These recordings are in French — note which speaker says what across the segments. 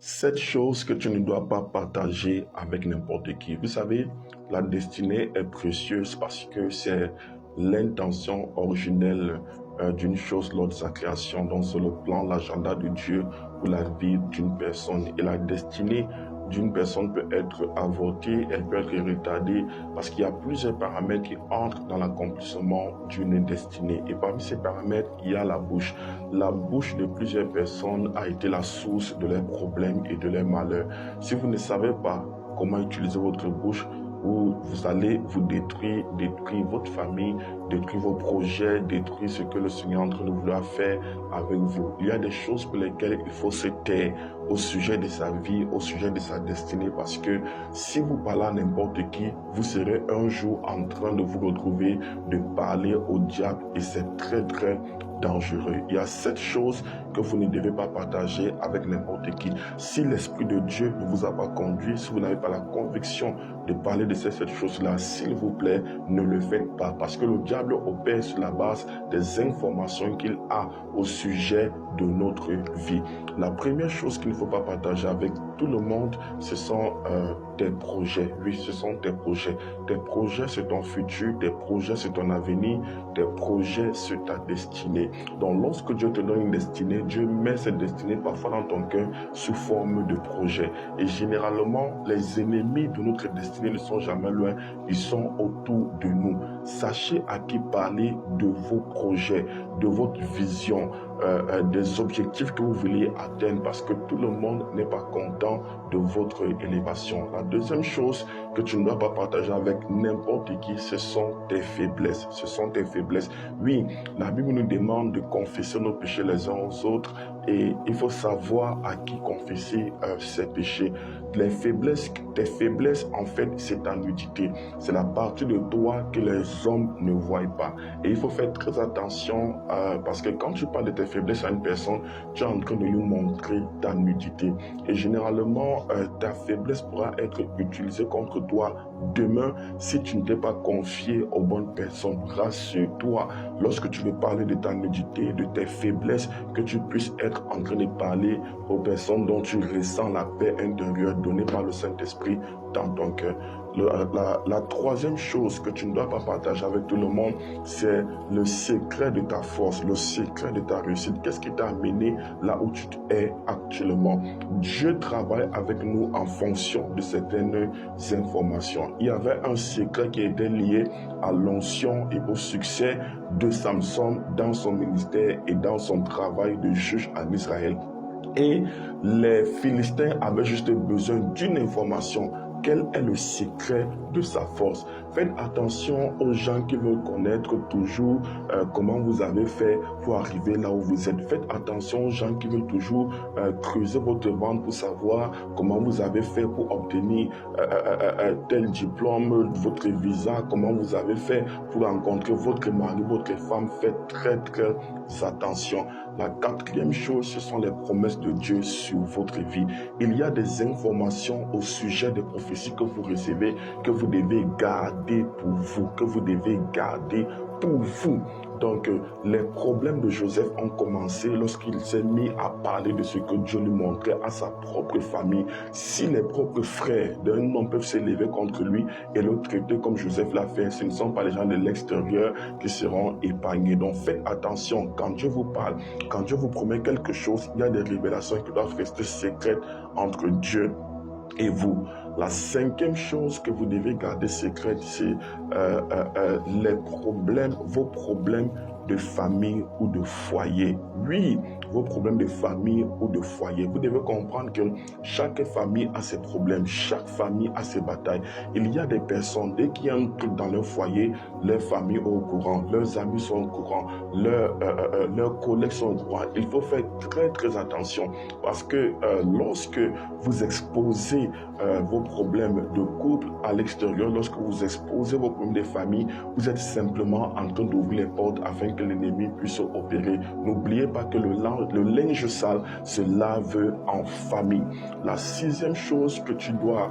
Speaker 1: Cette chose que tu ne dois pas partager avec n'importe qui. Vous savez, la destinée est précieuse parce que c'est l'intention originelle d'une chose lors de sa création. Donc, c'est le plan, l'agenda de Dieu pour la vie d'une personne. Et la destinée d'une personne peut être avortée, elle peut être retardée parce qu'il y a plusieurs paramètres qui entrent dans l'accomplissement d'une destinée. Et parmi ces paramètres, il y a la bouche. La bouche de plusieurs personnes a été la source de leurs problèmes et de leurs malheurs. Si vous ne savez pas comment utiliser votre bouche, vous allez vous détruire votre famille, détruire vos projets, détruire ce que le Seigneur est en train de vouloir faire avec vous. Il y a des choses pour lesquelles il faut se taire au sujet de sa vie, au sujet de sa destinée, parce que si vous parlez à n'importe qui, vous serez un jour en train de vous retrouver, de parler au diable, et c'est très dangereux. Il y a 7 choses que vous ne devez pas partager avec n'importe qui. Si l'Esprit de Dieu ne vous a pas conduit, si vous n'avez pas la conviction de parler de ces 7 choses-là, s'il vous plaît, ne le faites pas. Parce que le diable opère sur la base des informations qu'il a au sujet de notre vie. La première chose qu'il ne faut pas partager avec tout le monde, ce sont tes projets. Oui, ce sont tes projets. Tes projets, c'est ton futur. Tes projets, c'est ton avenir. Tes projets, c'est ta destinée. Donc, lorsque Dieu te donne une destinée, Dieu met cette destinée parfois dans ton cœur sous forme de projet. Et généralement, les ennemis de notre destinée ne sont jamais loin. Ils sont autour de nous. Sachez à qui parler de vos projets, de votre vision, des objectifs que vous voulez atteindre, parce que tout le monde n'est pas content de votre élévation. La deuxième chose que tu ne dois pas partager avec n'importe qui, ce sont tes faiblesses. Ce sont tes faiblesses. Oui, la Bible nous demande de confesser nos péchés les uns aux autres, et il faut savoir à qui confesser ses péchés. Tes faiblesses, en fait, c'est ta nudité. C'est la partie de toi que les hommes ne voient pas. Et il faut faire très attention parce que quand tu parles de tes faiblesses à une personne, tu es en train de lui montrer ta nudité. Et généralement, ta faiblesse pourra être utilisée contre toi demain si tu ne t'es pas confié aux bonnes personnes. Rassure-toi, lorsque tu veux parler de ta nudité, de tes faiblesses, que tu puisses être en train de parler aux personnes dont tu ressens la paix intérieure donnée par le Saint-Esprit dans ton cœur. La troisième chose que tu ne dois pas partager avec tout le monde, c'est le secret de ta force, le secret de ta réussite. Qu'est-ce qui t'a amené là où tu es actuellement? Dieu travaille avec nous en fonction de certaines informations. Il y avait un secret qui était lié à l'onction et au succès de Samson dans son ministère et dans son travail de juge en Israël. Et les Philistins avaient juste besoin d'une information. Quel est le secret de sa force? Faites attention aux gens qui veulent connaître toujours comment vous avez fait pour arriver là où vous êtes. Faites attention aux gens qui veulent toujours creuser votre ventre pour savoir comment vous avez fait pour obtenir tel diplôme, votre visa, comment vous avez fait pour rencontrer votre mari, votre femme. Faites très attention. La quatrième chose, ce sont les promesses de Dieu sur votre vie. Il y a des informations au sujet des prophéties que vous recevez, que vous devez garder pour vous, que vous devez garder pour vous. Donc, les problèmes de Joseph ont commencé lorsqu'il s'est mis à parler de ce que Dieu lui montrait à sa propre famille. Si les propres frères d'un homme peuvent s'élever contre lui et le traiter comme Joseph l'a fait, ce ne sont pas les gens de l'extérieur qui seront épargnés. Donc, faites attention. Quand Dieu vous parle, quand Dieu vous promet quelque chose, il y a des révélations qui doivent rester secrètes entre Dieu et vous. La cinquième chose que vous devez garder secrète, c'est vos problèmes de famille ou de foyer. Oui, vos problèmes de famille ou de foyer. Vous devez comprendre que chaque famille a ses problèmes, chaque famille a ses batailles. Il y a des personnes, dès qu'il y a un truc dans leur foyer, leur famille est au courant, leurs amis sont au courant, leurs collègues sont au courant. Il faut faire très attention parce que lorsque vous exposez vos problèmes de couple à l'extérieur, lorsque vous exposez vos problèmes de famille, vous êtes simplement en train d'ouvrir les portes afin que l'ennemi puisse opérer. N'oubliez pas que le linge sale se lave en famille. La sixième chose que tu dois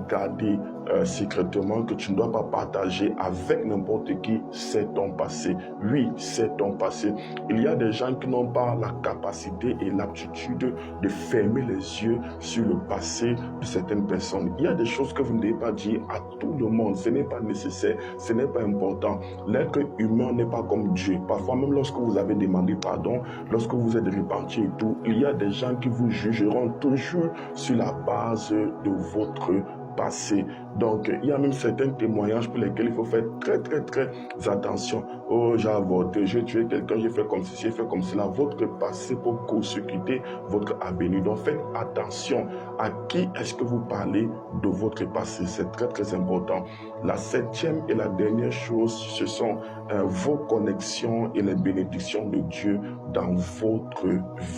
Speaker 1: garder secrètement, que tu ne dois pas partager avec n'importe qui, c'est ton passé. Oui, c'est ton passé. Il y a des gens qui n'ont pas la capacité et l'aptitude de fermer les yeux sur le passé de certaines personnes. Il y a des choses que vous ne devez pas dire à tout le monde. Ce n'est pas nécessaire, ce n'est pas important. L'être humain n'est pas comme Dieu. Parfois, même lorsque vous avez demandé pardon, lorsque vous êtes repenti et tout, il y a des gens qui vous jugeront toujours sur la base de votre passé. Donc, il y a même certains témoignages pour lesquels il faut faire très attention. Oh, j'ai avorté, j'ai tué quelqu'un, j'ai fait comme ceci, j'ai fait comme cela. Votre passé peut court-circuiter votre avenir. Donc, faites attention à qui est-ce que vous parlez de votre passé. C'est très important. La septième et la dernière chose, ce sont vos connexions et les bénédictions de Dieu dans votre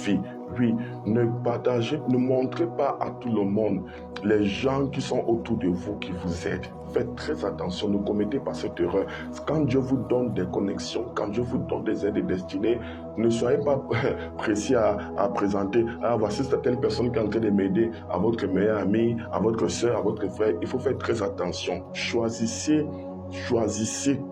Speaker 1: vie. Oui, ne montrez pas à tout le monde les gens qui sont autour de vous qui vous aident. Faites très attention, ne commettez pas cette erreur. Quand Dieu vous donne des connexions, quand Dieu vous donne des aides destinées, ne soyez pas pressés à présenter « Ah, voici cette telle personne qui est en train de m'aider » à votre meilleur ami, à votre soeur, à votre frère. Il faut faire très attention. Choisissez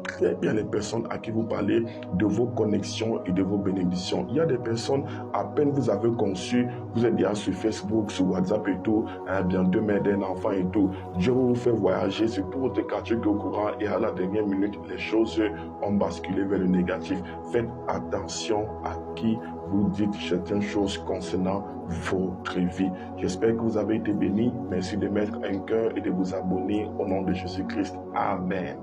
Speaker 1: très bien les personnes à qui vous parlez de vos connexions et de vos bénédictions. Il y a des personnes, à peine vous avez conçu, vous êtes déjà sur Facebook, sur WhatsApp et tout, bientôt m'aider un enfant et tout. Dieu vous fait voyager sur tout votre quartier qui est au courant et à la dernière minute, les choses ont basculé vers le négatif. Faites attention à qui vous dites certaines choses concernant votre vie. J'espère que vous avez été bénis. Merci de mettre un cœur et de vous abonner au nom de Jésus-Christ. Amen.